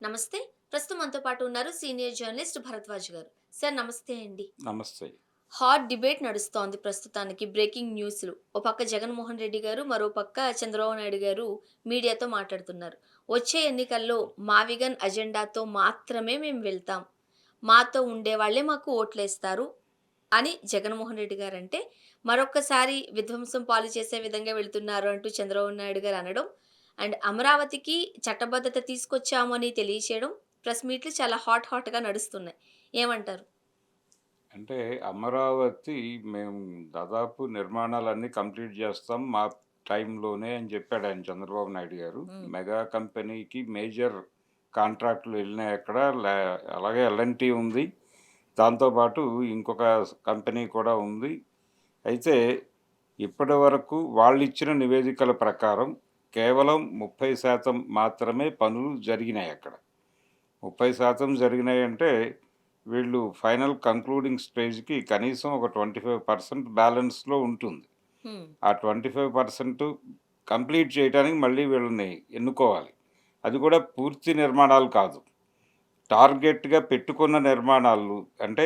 నమస్తే. ప్రస్తుతం మనతో పాటు ఉన్నారు సీనియర్ జర్నలిస్ట్ భరద్వాజ్ గారు. సార్ నమస్తే అండి. నమస్తే. హాట్ డిబేట్ నడుస్తోంది ప్రస్తుతానికి. బ్రేకింగ్ న్యూస్‌లు. ఓ పక్క జగన్మోహన్ రెడ్డి గారు, మరో పక్క చంద్రబాబు నాయుడు గారు మీడియాతో మాట్లాడుతున్నారు. వచ్చే ఎన్నికల్లో మావిగన్ అజెండాతో మాత్రమే మేము వెళ్తాం. మాతో ఉండేవాళ్లే మాకు ఓట్లేస్తారు అని జగన్మోహన్ రెడ్డి గారంటే, మరొక్కసారి విధ్వంసం పాలు చేసే విధంగా వెళ్తున్నారు అంటూ చంద్రబాబు నాయుడు గారు అనడం, అండ్ అమరావతికి చట్టబద్ధత తీసుకొచ్చాము అని తెలియచేయడం, ప్రెస్ మీట్లు చాలా హాట్‌గా నడుస్తున్నాయి. ఏమంటారు? అంటే అమరావతి మేము దాదాపు నిర్మాణాలన్నీ కంప్లీట్ చేస్తాం మా టైంలోనే అని చెప్పాడు ఆయన చంద్రబాబు నాయుడు గారు. హ్మ్. మెగా కంపెనీకి మేజర్ కాంట్రాక్టులు వెళ్ళినాయి అక్కడ. అలాగే ఎల్ఎన్‌టీ ఉంది. దాంతో పాటు ఇంకొక కంపెనీ కూడా ఉంది. అయితే ఇప్పటివరకు వాళ్ళిచ్చిన నివేదికల ప్రకారం కేవలం 30% మాత్రమే పనులు జరిగినాయి అక్కడ. 30% జరిగినాయంటే వీళ్ళు ఫైనల్ కంక్లూడింగ్ స్టేజ్‌కి కనీసం ఒక 25% బ్యాలెన్స్‌లో ఉంటుంది. హ్మ్. ఆ 25% కంప్లీట్ చేయటానికి మళ్ళీ వీళ్ళని ఎన్నుకోవాలి. అది కూడా పూర్తి నిర్మాణాలు కాదు. టార్గెట్‌గా పెట్టుకున్న నిర్మాణాలు అంటే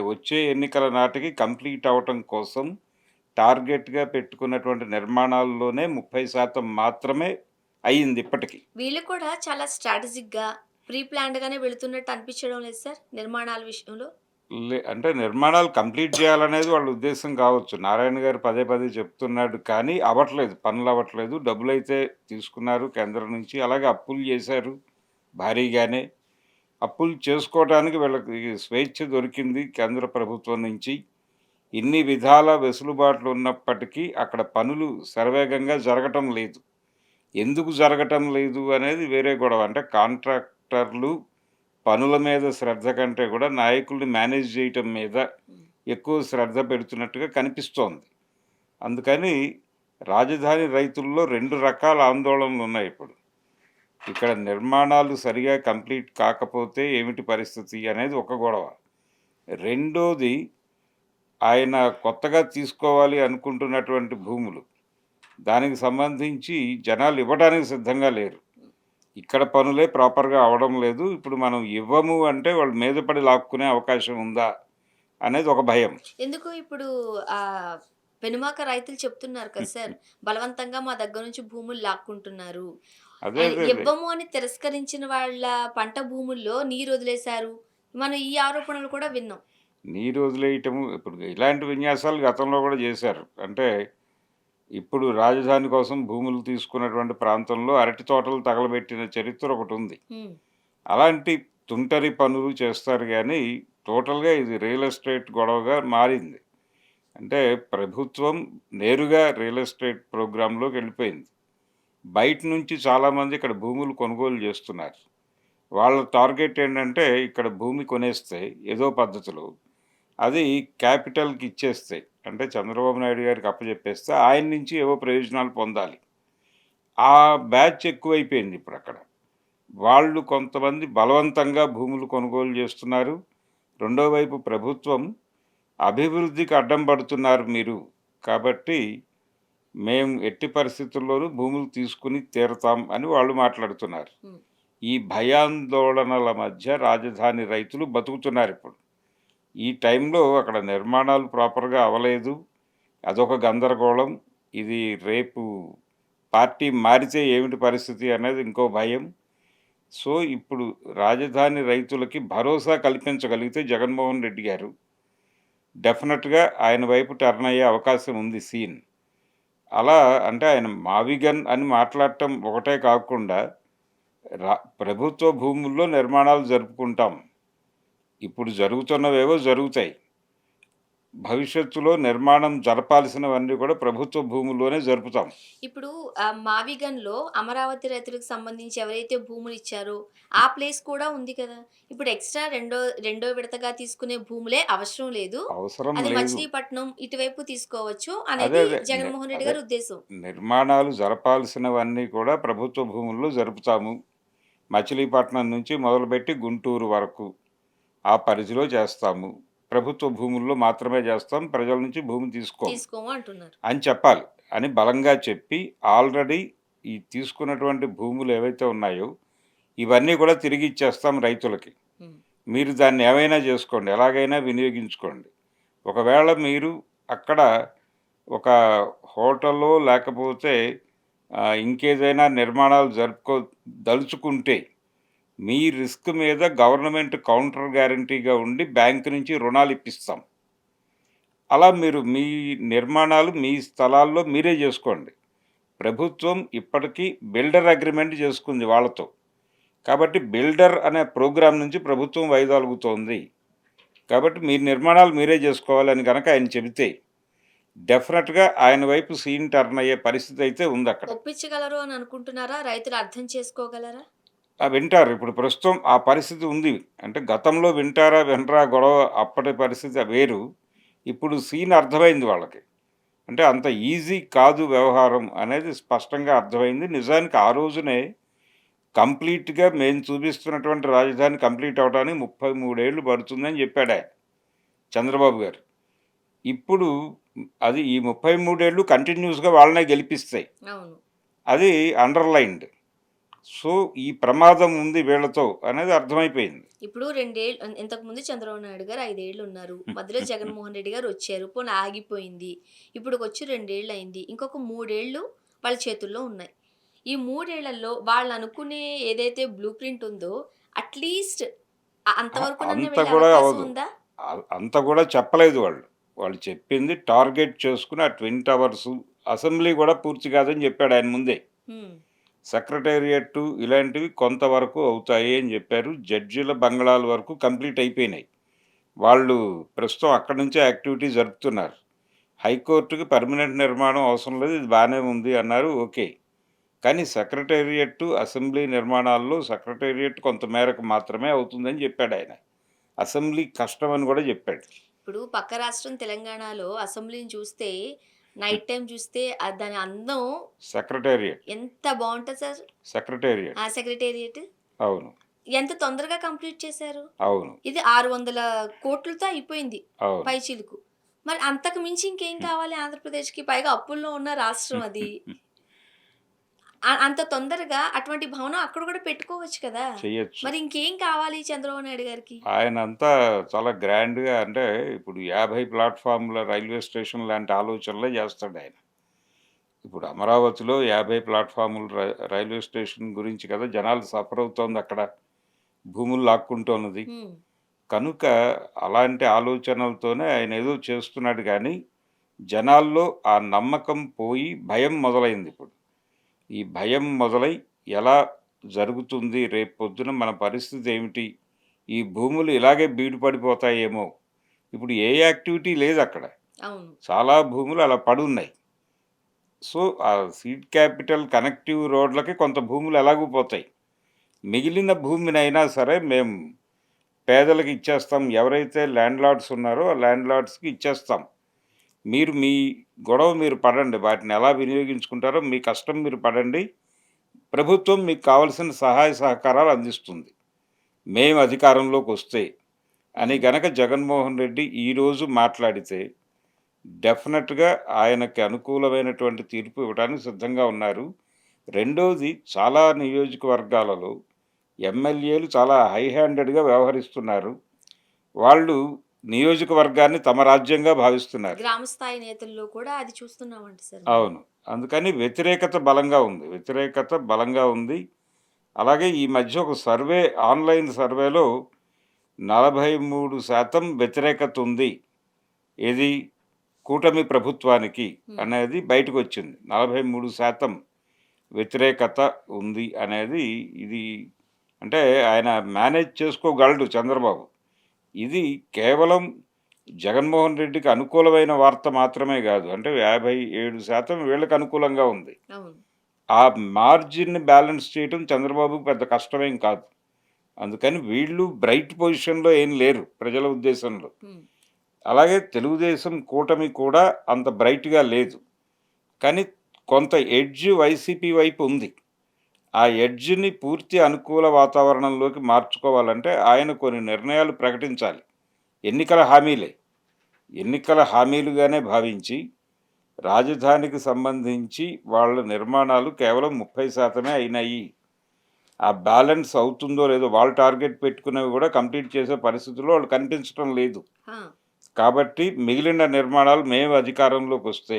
వచ్చే ఎన్నికల నాటికి కంప్లీట్ అవ్వటం కోసం టార్గెట్‌గా పెట్టుకున్నటువంటి నిర్మాణాల్లోనే 30% మాత్రమే అయింది ఇప్పటికి. వీళ్ళు కూడా చాలా స్ట్రాటజిక్‌గా, ప్రీ ప్లాన్డ్‌గానే వెళుతున్నట్టు అనిపించడం లేదు సార్ నిర్మాణాల విషయంలో? అంటే నిర్మాణాలు కంప్లీట్ చేయాలనేది వాళ్ళ ఉద్దేశ్యం కావచ్చు. నారాయణ గారు పదే పదే చెప్తున్నాడు కానీ అవ్వట్లేదు. పనులవ్వట్లేదు. డబ్బులైతే తీసుకున్నారు కేంద్రం నుంచి. అలాగే అప్పులు చేశారు భారీగానే. అప్పులు చేసుకోవటానికి వీళ్ళకి స్వేచ్ఛ దొరికింది కేంద్ర ప్రభుత్వం నుంచి. ఇన్ని విధాల వెసులుబాట్లు ఉన్నప్పటికీ అక్కడ పనులు శరవేగంగా జరగటం లేదు. ఎందుకు జరగటం లేదు అనేది వేరే గొడవ. అంటే కాంట్రాక్టర్లు పనుల మీద శ్రద్ధ కంటే కూడా నాయకుల్ని మేనేజ్ చేయటం మీద హ్మ్. ఎక్కువ శ్రద్ధ పెడుతున్నట్టుగా కనిపిస్తోంది. అందుకని రాజధాని రైతుల్లో 2 రకాల ఆందోళనలున్నాయి ఇప్పుడు. ఇక్కడ నిర్మాణాలు సరిగా కంప్లీట్ కాకపోతే ఏమిటి పరిస్థితి అనేది ఒక గొడవ. రెండోది ఆయన కొత్తగా తీసుకోవాలి అనుకుంటున్నటువంటి భూములు. దానికి సంబంధించి జనాలు ఇవ్వడానికి సిద్ధంగా లేరు. ఇక్కడ పనులే ప్రాపర్‌గా అవ్వడం లేదు. ఇప్పుడు మనం ఇవ్వము అంటే వాళ్ళు మీద పడి లాక్కునే అవకాశం ఉందా? అనేది ఒక భయం. ఎందుకు ఇప్పుడు పెనుమాక రైతులు చెప్తున్నారు కదా సార్! బలవంతంగా మా దగ్గర నుంచి భూములు లాక్కుంటున్నారు. అదే. అండ్ అదే. అదే. ఇవ్వము అని తిరస్కరించిన వాళ్ళ పంట భూముల్లో నీరొదిలేశారు. మనం ఈ ఆరోపణలు కూడా విన్నాం. నీరు వదిలేయటము ఇప్పుడు ఇలాంటి విన్యాసాలు గతంలో గూడా జేశారు. అంటే ఇప్పుడు రాజధాని కోసం భూములు తీసుకున్నటువంటి ప్రాంతంలో అరటి తోటలు తగలబెట్టిన చరిత్ర ఒకటుంది. హ్మ్. అలాంటి తుంటరి పనులు చేస్తారు గానీ, టోటల్‌గా ఇది రియల్ ఎస్టేట్ గొడవగా మారింది. అంటే ప్రభుత్వం నేరుగా రియల్ ఎస్టేట్ ప్రోగ్రామ్‌లోకెళ్ళిపోయింది. బయట నుంచి చాలామంది ఇక్కడ భూములు కొనుగోలు జేస్తున్నారు. వాళ్ళ టార్గెట్ ఏంటంటే ఇక్కడ భూమి కొనేస్తే ఏదో పద్ధతిలో అది క్యాపిటల్‌కి ఇచ్చేస్తే అంటే చంద్రబాబు నాయుడు గారికి అప్పజెప్పేస్తే ఆయన నుంచి ఏవో ప్రయోజనాలు పొందాలి. ఆ బ్యాచ్ ఎక్కువైపోయింది ఇప్పుడక్కడ. వాళ్ళు కొంతమంది బలవంతంగా భూములు కొనుగోలు జేస్తున్నారు. రెండో వైపు ప్రభుత్వం అభివృద్ధికి అడ్డం పడుతున్నారు మీరు. కాబట్టి మేము ఎట్టి పరిస్థితుల్లోనూ భూములు తీసుకొని తీరతాం అని వాళ్ళు మాట్లాడుతున్నారు. హ్మ్. ఈ భయాందోళనల మధ్య రాజధాని రైతులు బతుకుతున్నారిప్పుడు. ఈ టైంలో అక్కడ నిర్మాణాలు ప్రాపర్‌గా అవ్వలేదు. అదొక గందరగోళం. ఇది రేపు పార్టీ మారితే ఏమిటి పరిస్థితి అనేది ఇంకో భయం. సో, ఇప్పుడు రాజధాని రైతులకి భరోసా కల్పించగలిగితే జగన్మోహన్ రెడ్డి గారు డెఫినెట్‌గా ఆయన వైపు టర్న్ అయ్యే అవకాశం ఉంది సీన్. అలా అంటే ఆయన మావిగన్ అని మాట్లాడటం ఒకటే కాకుండా రా ప్రభుత్వ భూముల్లో నిర్మాణాలు జరుపుకుంటాం. ఇప్పుడు జరుగుతున్నవేవో జరుగుతాయి. భవిష్యత్తులో నిర్మాణం జరపాల్సినవన్నీ కూడా ప్రభుత్వ భూముల్లోనే జరుపుతాం. ఇప్పుడు మావిగన్‌లో అమరావతి రైతులకు సంబంధించి ఎవరైతే భూములిచ్చారో, ఆ ప్లేస్ కూడా ఉంది కదా! ఇప్పుడు ఎక్స్‌ట్రా రెండో విడతగా తీసుకునే భూములే అవసరం లేదు. అవసరం అది లేదు. మచిలీపట్నం ఇటువైపు తీసుకోవచ్చు అదే. అనేది అదే. జగన్మోహన్ రెడ్డి అదే. గారి ఉద్దేశం. నిర్మాణాలు జరపాల్సినవన్నీ కూడా ప్రభుత్వ భూముల్లో జరుపుతాము. మచిలీపట్నం నుంచి మొదలుపెట్టి గుంటూరు వరకు ఆ పరిధిలో చేస్తాము. ప్రభుత్వ భూముల్లో మాత్రమే చేస్తాం. ప్రజల నుంచి భూమి తీసుకోము తీసుకోము అంటున్నారు. అని చెప్పాలి. అని బలంగా చెప్పి ఆల్రెడీ ఈ తీసుకున్నటువంటి భూములు ఏవైతే ఉన్నాయో ఇవన్నీ కూడా తిరిగి ఇచ్చేస్తాం రైతులకి. హ్మ్. మీరు దాన్ని ఏమైనా చేసుకోండి, ఎలాగైనా వినియోగించుకోండి. ఒకవేళ మీరు అక్కడ ఒక హోటల్లో లేకపోతే ఇంకేదైనా నిర్మాణాలు దలుచుకుంటే మీ రిస్క్ మీద గవర్నమెంట్ కౌంటర్ గ్యారంటీగా ఉండి బ్యాంక్ నుంచి రుణాలు ఇప్పిస్తాం. అలా మీరు మీ నిర్మాణాలు మీ స్థలాల్లో మీరే చేసుకోండి. ప్రభుత్వం ఇప్పటికీ బిల్డర్ అగ్రిమెంట్ చేసుకుంది వాళ్ళతో. కాబట్టి బిల్డర్ అనే ప్రోగ్రామ్ నుంచి ప్రభుత్వం వైదొలుగుతోంది. కాబట్టి మీ నిర్మాణాలు మీరే చేసుకోవాలని గనక ఆయన చెబితే డెఫినెట్‌గా ఆయన వైపు సీన్ టర్న్ అయ్యే పరిస్థితి అయితే ఉందక్కడ. ఒప్పించగలరు అని అనుకుంటున్నారా? రైతులు అర్థం చేసుకోగలరా? వింటారు. ఇప్పుడు ప్రస్తుతం ఆ పరిస్థితి ఉంది. అంటే గతంలో వింటారా, వినరా గొడవ అప్పటి పరిస్థితి వేరు. ఇప్పుడు సీన్ అర్థమైంది వాళ్ళకి. అంటే అంత ఈజీ కాదు వ్యవహారం అనేది స్పష్టంగా అర్థమైంది. నిజానికి ఆ రోజునే కంప్లీట్‌గా మేము చూపిస్తున్నటువంటి రాజధాని కంప్లీట్ అవ్వడానికి 33 ఏళ్ళు పడుతుందని చెప్పాడాయన చంద్రబాబు గారు. ఇప్పుడు అది ఈ 33 ఏళ్ళు కంటిన్యూస్‌గా వాళ్ళనే గెలిపిస్తాయి. అవును. అది అండర్‌లైన్డ్. సో, ఈ ప్రమాదం ఉంది వీళ్ళతో అనేది అర్థమైపోయింది. ఇప్పుడు 2 ఏళ్ళు ఇంతకుముందు చంద్రబాబు నాయుడు గారు 5 ఏళ్ళు ఉన్నారు. మధ్యలో జగన్మోహన్ రెడ్డి గారు వచ్చారు. పోనీ ఆగిపోయింది. ఇప్పుడుకొచ్చి 2 ఏళ్ళు అయింది. ఇంకొక 3 ఏళ్ళు వాళ్ళ చేతుల్లో ఉన్నాయి. ఈ 3 ఏళ్లలో వాళ్ళు అనుకునే ఏదైతే బ్లూ ప్రింట్ ఉందో అట్‌లీస్ట్ అంతవరకునన్నా అంత వెళ్ళే కూడా అవకాశం అవ్వదు. ఉందా? అంత కూడా చెప్పలేదు వాళ్ళు. వాళ్ళు చెప్పింది టార్గెట్ చేసుకొని ఆ 20 అవర్సు అసెంబ్లీ కూడా పూర్తి కాదని చెప్పాడు ఆయన ముందే. హ్మ్. సెక్రటేరియట్ ఇలాంటివి కొంతవరకు అవుతాయి అని చెప్పారు. జడ్జిల బంగళాల వరకు కంప్లీట్ అయిపోయినాయి. వాళ్ళు ప్రస్తుతం అక్కడి నుంచే యాక్టివిటీ జరుపుతున్నారు. హైకోర్టుకి పర్మనెంట్ నిర్మాణం అవసరం లేదు. ఇది బానే ఉంది అన్నారు. ఓకే. కానీ సెక్రటేరియట్, అసెంబ్లీ నిర్మాణాల్లో సెక్రటేరియట్ కొంత మేరకు మాత్రమే అవుతుందని చెప్పాడాయన. అసెంబ్లీ కష్టమని కూడా చెప్పాడు. ఇప్పుడు పక్క రాష్ట్రం తెలంగాణలో అసెంబ్లీని చూస్తే నైట్ టైమ్ చూస్తే దాని అందం సెక్రటేరియట్. ఎంత బావుంటది సార్. సెక్రటేరియట్. ఆ సెక్రటేరియట్. అవును. ఎంత తొందరగా కంప్లీట్ చేశారు. అవును. ఇది 600,00,00,000తో అయిపోయింది అవును. పైచిలుకు. మరి అంతకు మించి ఇంకేం కావాలి ఆంధ్రప్రదేశ్‌కి? పైగా అప్పుల్లో ఉన్న రాష్ట్రం అది. అంత తొందరగా అటువంటి భవనం అక్కడ కూడా పెట్టుకోవచ్చు కదా! చెయ్యొచ్చు. మరి ఇంకేం కావాలి చంద్రబాబు నాయుడు గారికి? ఆయనంతా చాలా గ్రాండ్‌గా అంటే ఇప్పుడు 50 ప్లాట్‌ఫార్మ్‌ల రైల్వే స్టేషన్ లాంటి ఆలోచనలే చేస్తాడాయన. ఇప్పుడు అమరావతిలో 50 ప్లాట్‌ఫార్ములు రైల్వే స్టేషన్ గురించి కదా జనాలు సఫర్ అవుతోందక్కడ. భూములు లాక్కుంటోన్నది. హ్మ్. కనుక అలాంటి ఆలోచనలతోనే ఆయనేదో చేస్తున్నాడు గానీ, జనాల్లో ఆ నమ్మకం పోయి భయం మొదలైందిప్పుడు. ఈ భయం మొదలై ఎలా జరుగుతుంది? రేపొద్దున మన పరిస్థితి ఏమిటి? ఈ భూములు ఇలాగే బీడు పడిపోతాయేమో! ఇప్పుడు ఏ యాక్టివిటీ లేదక్కడ. అవును. చాలా భూములు అలా పడున్నాయి. సో, ఆ సీడ్ క్యాపిటల్ కనెక్టివ్ రోడ్లకి కొంత భూములు ఎలాగూ పోతాయి. మిగిలిన భూమినైనా సరే మేము పేదలకి ఇచ్చేస్తాం. ఎవరైతే ల్యాండ్‌లార్డ్స్ ఉన్నారో ఆ ల్యాండ్‌లార్డ్స్‌కి ఇచ్చేస్తాం. మీరు మీ గొడవ మీరు పడండి. వాటిని ఎలా వినియోగించుకుంటారో మీ కష్టం మీరు పడండి. ప్రభుత్వం మీకు కావాల్సిన సహాయ సహకారాలు అందిస్తుంది. మేము అధికారంలోకొస్తే అని హ్మ్. గనక జగన్మోహన్ రెడ్డి ఈరోజు మాట్లాడితే డెఫినెట్‌గా ఆయనకి అనుకూలమైనటువంటి తీర్పు ఇవ్వడానికి సిద్ధంగా ఉన్నారు. రెండోది చాలా నియోజకవర్గాలలో ఎమ్మెల్యేలు చాలా హై హ్యాండెడ్‌గా వ్యవహరిస్తున్నారు. వాళ్ళు నియోజకవర్గాన్ని తమ రాజ్యంగా భావిస్తున్నారు. గ్రామ స్థాయి నేతల్లో కూడా అది చూస్తున్నామంట సార్ మనం. అవును. అందుకని వ్యతిరేకత బలంగా ఉంది. వ్యతిరేకత బలంగా ఉంది. అలాగే ఈ మధ్య ఒక సర్వే ఆన్‌లైన్ సర్వేలో 43% వ్యతిరేకత ఉంది. ఏది? కూటమి ప్రభుత్వానికి హ్మ్. అనేది బయటకొచ్చింది. 43% వ్యతిరేకత ఉంది అనేది ఇది అంటే ఆయన మేనేజ్ చేసుకోగలడు చంద్రబాబు. ఇది కేవలం జగన్మోహన్ రెడ్డికి అనుకూలమైన వార్త మాత్రమే గాదు. అంటే 57% వీళ్ళకి అనుకూలంగా ఉంది. అవును. ఆ మార్జిన్‌ని బ్యాలెన్స్ చేయటం చంద్రబాబుకి పెద్ద కష్టమేం కాదు. అందుకని వీళ్ళు బ్రైట్ పొజిషన్‌లో ఏం లేరు ప్రజల ఉద్దేశంలో. హ్మ్. అలాగే తెలుగుదేశం కూటమి కూడా అంత బ్రైట్‌గా లేదు. కానీ కొంత ఎడ్జ్ వైసీపీ వైపు ఉంది. ఆ ఎడ్జ్‌ని పూర్తి అనుకూల వాతావరణంలోకి మార్చుకోవాలంటే ఆయన కొన్ని నిర్ణయాలు ప్రకటించాలి. ఎన్నికల హామీలే. ఎన్నికల హామీలుగానే భావించి రాజధానికి సంబంధించి వాళ్ళ నిర్మాణాలు కేవలం 30% అయినాయి. ఆ బ్యాలెన్స్ అవుతుందో లేదో వాళ్ళు టార్గెట్ పెట్టుకునేవి కూడా కంప్లీట్ చేసే పరిస్థితుల్లో వాళ్ళు కనిపించడం లేదు. ఆ! కాబట్టి మిగిలిన నిర్మాణాలు మేము అధికారంలోకి వస్తే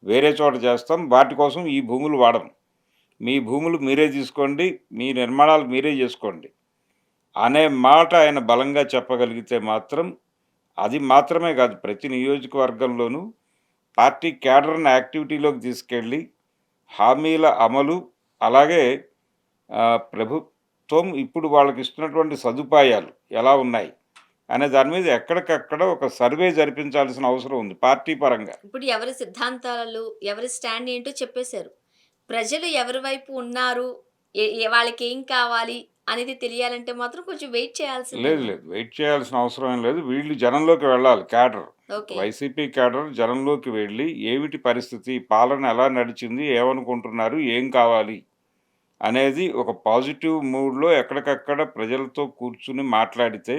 వేరే చోట చేస్తాం. వాటి కోసం ఈ భూములు వాడం. మీ భూములు మీరే తీసుకోండి. మీ నిర్మాణాలు మీరే చేసుకోండి అనే మాట ఆయన బలంగా చెప్పగలిగితే మాత్రం అది మాత్రమే కాదు, ప్రతి నియోజకవర్గంలోనూ పార్టీ క్యాడర్‌ని యాక్టివిటీలోకి తీసుకెళ్ళి హామీల అమలు, అలాగే ప్రభుత్వం ఇప్పుడు వాళ్ళకిస్తున్నటువంటి సదుపాయాలు ఎలా ఉన్నాయి అనే దాని మీద ఎక్కడికక్కడ ఒక సర్వే జరిపించాల్సిన అవసరం ఉంది పార్టీ పరంగా. ఇప్పుడు ఎవరి సిద్ధాంతాలు, ఎవరి స్టాండ్ ఏంటో చెప్పేశారు. ప్రజలు ఎవరి వైపు ఉన్నారు, ఏ ఏ వాళ్ళకేం కావాలి అనేది తెలియాలంటే మాత్రం కొంచెం వెయిట్ లేదు, చేయాల్సిందేమో. లేదు. వెయిట్ చేయాల్సిన అవసరం ఏం లేదు. వీళ్ళు జనంలోకి వెళ్ళాలి క్యాడర్. ఓకే. వైసీపీ క్యాడర్ జనంలోకి వెళ్ళి ఏమిటి పరిస్థితి, పాలన ఎలా నడిచింది, ఏమనుకుంటున్నారు, ఏం కావాలి అనేది ఒక పాజిటివ్ మూడ్‌లో ఎక్కడికక్కడ ప్రజలతో కూర్చుని మాట్లాడితే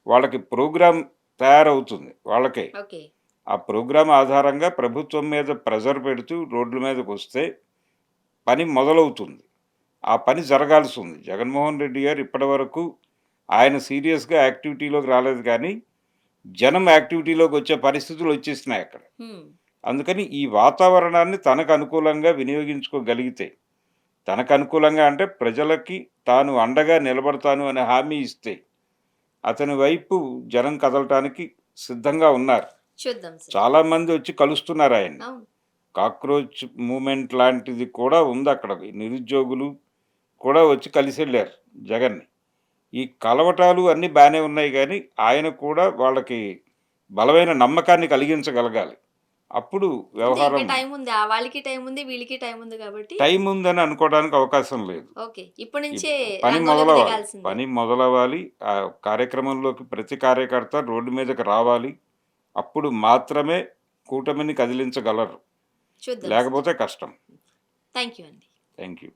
వాళ్ళకి ప్రోగ్రామ్ తయారవుతుంది వాళ్ళకే. ఓకే. ఆ ప్రోగ్రామ్ ఆధారంగా ప్రభుత్వం మీద ప్రెషర్ పెడుతూ రోడ్ల మీదకొస్తే పని మొదలవుతుంది. ఆ పని జరగాల్సి ఉంది. జగన్మోహన్ రెడ్డి గారు ఇప్పటివరకు ఆయన సీరియస్‌గా యాక్టివిటీలోకి రాలేదు కానీ, జనం యాక్టివిటీలోకి వచ్చే పరిస్థితులు వచ్చేసినాయి అక్కడ. హ్మ్. అందుకని ఈ వాతావరణాన్ని తనకు అనుకూలంగా వినియోగించుకోగలిగితే, తనకు అనుకూలంగా అంటే ప్రజలకి తాను అండగా నిలబడతాను అనే హామీ ఇస్తే, అతని వైపు జనం కదలటానికి సిద్ధంగా ఉన్నారు. చూద్దాం సార్. చాలామంది వచ్చి కలుస్తున్నారు ఆయన్ని. అవును. కాక్రోచ్ మూవ్‌మెంట్ లాంటిది కూడా ఉందక్కడ. నిరుద్యోగులు కూడా వచ్చి కలిసెళ్లారు జగన్‌ని. ఈ కలవటాలు అన్నీ బానే ఉన్నాయి గానీ, ఆయన కూడా వాళ్ళకి బలమైన నమ్మకాన్ని కలిగించగలగాలి. అప్పుడు అంటే ఇంకా వ్యవహారం టైం ఉంది. వాళ్ళకి టైం ఉంది, వీళ్ళకి టైం ఉంది కాబట్టి టైం ఉందని అనుకోవడానికి అవకాశం లేదు. ఓకే. ఇప్పటి ఈ నుంచే పని రంగంలోకి మొదలవ్వాలి. దిగాల్సిందే. పని మొదలవ్వాలి. ఆ కార్యక్రమంలోకి ప్రతి కార్యకర్త రోడ్డు మీదకి రావాలి. అప్పుడు మాత్రమే కూటమిని కదిలించగలరు. చూద్దాం సార్. లేకపోతే కష్టం. థాంక్ యూ అండి. Thank you.